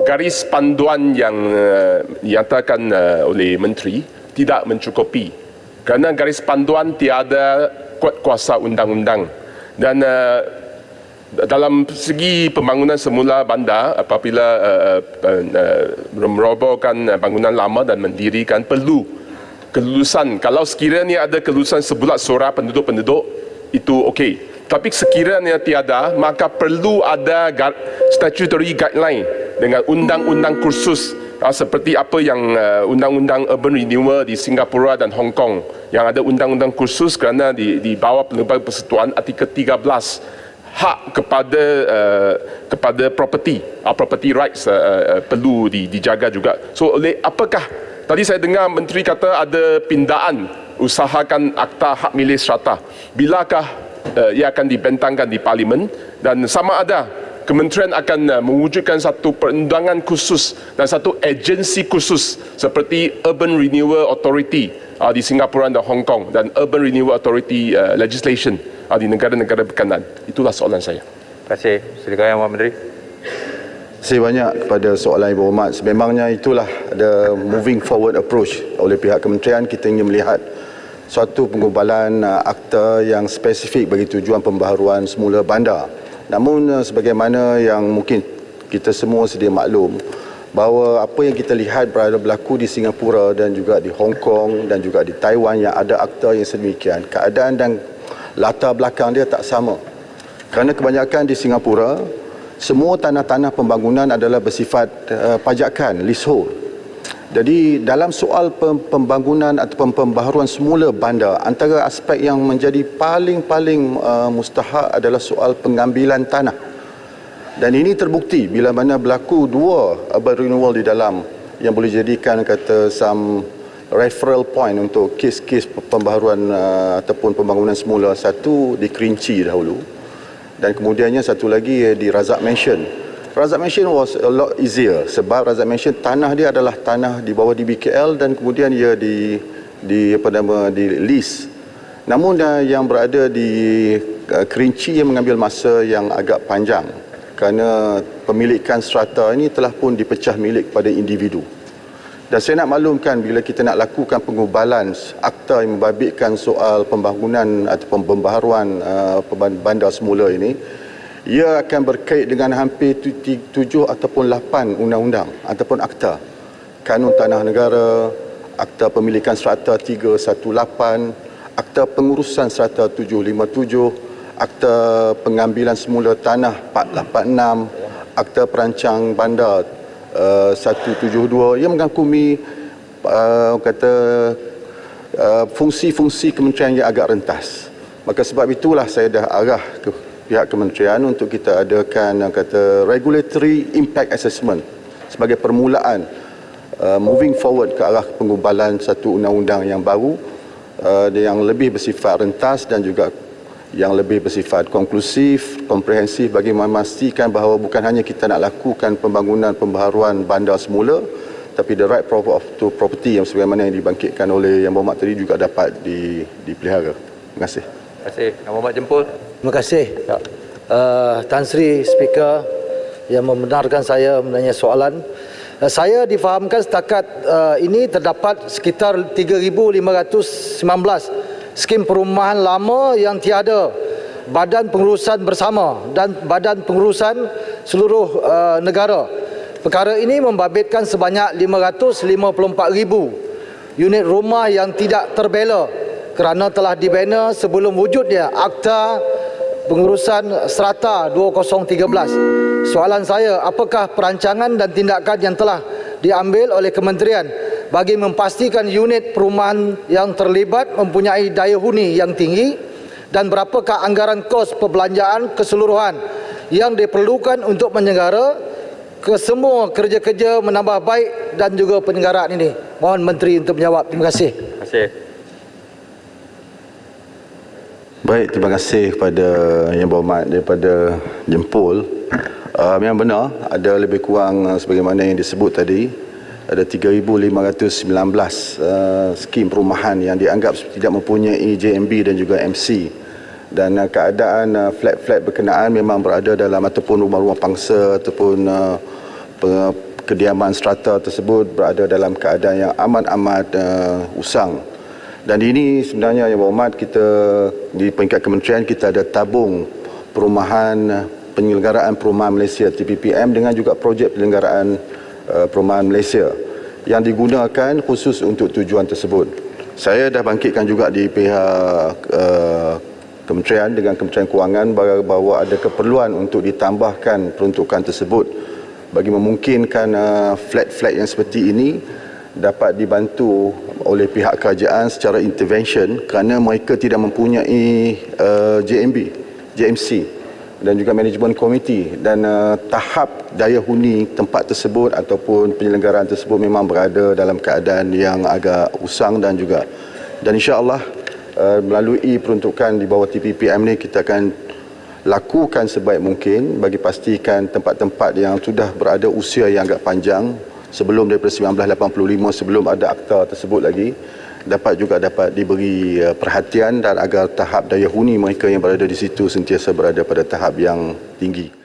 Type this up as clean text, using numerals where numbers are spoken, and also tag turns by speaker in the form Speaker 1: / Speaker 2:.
Speaker 1: garis panduan yang dinyatakan oleh Menteri tidak mencukupi kerana garis panduan tiada kuat kuasa undang-undang dan dalam segi pembangunan semula bandar apabila merobohkan bangunan lama dan mendirikan perlu kelulusan. Kalau sekiranya ada kelulusan sebulat surah penduduk-penduduk itu okey. Tapi sekiranya tiada, maka perlu ada statutory guideline dengan undang-undang kursus seperti apa yang undang-undang urban renewal di Singapura dan Hong Kong yang ada undang-undang kursus kerana di bawah Lembaga Persekutuan artikel 13 hak kepada property rights perlu dijaga juga. So oleh apakah tadi saya dengar Menteri kata ada pindaan usahakan akta hak milik strata. Bilakah ia akan dibentangkan di Parlimen dan sama ada Kementerian akan mewujudkan satu perundangan khusus dan satu agensi khusus seperti Urban Renewal Authority di Singapura dan Hong Kong dan Urban Renewal Authority legislation di negara-negara berkenaan. Itulah soalan saya.
Speaker 2: Terima kasih. Silakan Yang Menteri.
Speaker 3: Terima kasih banyak kepada soalan Ibu Hormat. Sememangnya itulah ada moving forward approach oleh pihak kementerian. Kita ingin melihat suatu penggubalan akta yang spesifik bagi tujuan pembaharuan semula bandar. Namun sebagaimana yang mungkin kita semua sedia maklum bahawa apa yang kita lihat berlaku di Singapura dan juga di Hong Kong dan juga di Taiwan yang ada akta yang sedemikian, keadaan dan latar belakang dia tak sama. Kerana kebanyakan di Singapura semua tanah-tanah pembangunan adalah bersifat pajakan, leasehold. Jadi dalam soal pembangunan ataupun pembaharuan semula bandar, antara aspek yang menjadi paling mustahak adalah soal pengambilan tanah. Dan ini terbukti bila mana berlaku dua urban renewal di dalam yang boleh jadikan kata some referral point untuk kes-kes pembaharuan ataupun pembangunan semula. Satu di Kerinci dahulu dan kemudiannya satu lagi di Razak Mansion. Razak Mansion was a lot easier sebab Razak Mansion tanah dia adalah tanah di bawah DBKL dan kemudian ia di lease. Namun yang berada di Kerinci yang mengambil masa yang agak panjang kerana pemilikan strata ini telah pun dipecah milik pada individu. Dan saya nak maklumkan bila kita nak lakukan pengubalan akta yang membabitkan soal pembangunan ataupun pembaharuan bandar semula ini, ia akan berkait dengan hampir 7 ataupun 8 undang-undang ataupun akta. Kanun Tanah Negara, Akta Pemilikan Strata 318, Akta Pengurusan Strata 757, Akta Pengambilan Semula Tanah 486, Akta Perancang Bandar 172 yang mengangkumi fungsi-fungsi kementerian yang agak rentas. Maka sebab itulah saya dah arah ke pihak kementerian untuk kita adakan regulatory impact assessment sebagai permulaan moving forward ke arah penggubalan satu undang-undang yang baru yang lebih bersifat rentas dan juga yang lebih bersifat konklusif, komprehensif bagi memastikan bahawa bukan hanya kita nak lakukan pembangunan pembaharuan bandar semula tapi the right to property yang sebagaimana yang dibangkitkan oleh Yang Berhormat tadi juga dapat dipelihara. Terima kasih.
Speaker 2: Terima kasih. Yang Berhormat Jempol.
Speaker 4: Terima kasih. Tan Sri Speaker yang membenarkan saya menanya soalan. Saya difahamkan setakat ini terdapat sekitar 3,519 skim perumahan lama yang tiada badan pengurusan bersama dan badan pengurusan seluruh negara. Perkara ini membabitkan sebanyak 554,000 unit rumah yang tidak terbela kerana telah dibina sebelum wujudnya Akta Pengurusan Strata 2013. Soalan saya, apakah perancangan dan tindakan yang telah diambil oleh kementerian bagi memastikan unit perumahan yang terlibat mempunyai daya huni yang tinggi dan berapakah anggaran kos perbelanjaan keseluruhan yang diperlukan untuk menyenggara ke semua kerja-kerja menambah baik dan juga penyelenggaraan ini? Mohon Menteri untuk menjawab. Terima kasih.
Speaker 2: Terima kasih.
Speaker 3: Baik, terima kasih kepada Yang Berhormat daripada Jempol. Memang benar, ada lebih kurang sebagaimana yang disebut tadi, ada 3,519 skim perumahan yang dianggap tidak mempunyai JMB dan juga MC. Dan keadaan flat-flat berkenaan memang berada dalam ataupun rumah-rumah pangsa ataupun kediaman strata tersebut berada dalam keadaan yang amat-amat usang. Dan ini sebenarnya Yang Berhormat, kita di peringkat kementerian kita ada tabung perumahan penyelenggaraan perumahan Malaysia TPPM dengan juga projek penyelenggaraan perumahan Malaysia yang digunakan khusus untuk tujuan tersebut. Saya dah bangkitkan juga di pihak kementerian dengan Kementerian Kewangan bahawa ada keperluan untuk ditambahkan peruntukan tersebut bagi memungkinkan flat-flat yang seperti ini dapat dibantu oleh pihak kerajaan secara intervention kerana mereka tidak mempunyai JMC dan juga management committee, dan tahap daya huni tempat tersebut ataupun penyelenggaraan tersebut memang berada dalam keadaan yang agak usang dan insya-Allah melalui peruntukan di bawah TPPM ni kita akan lakukan sebaik mungkin bagi pastikan tempat-tempat yang sudah berada usia yang agak panjang sebelum daripada 1985, sebelum ada akta tersebut lagi, dapat diberi perhatian dan agar tahap daya huni mereka yang berada di situ sentiasa berada pada tahap yang tinggi.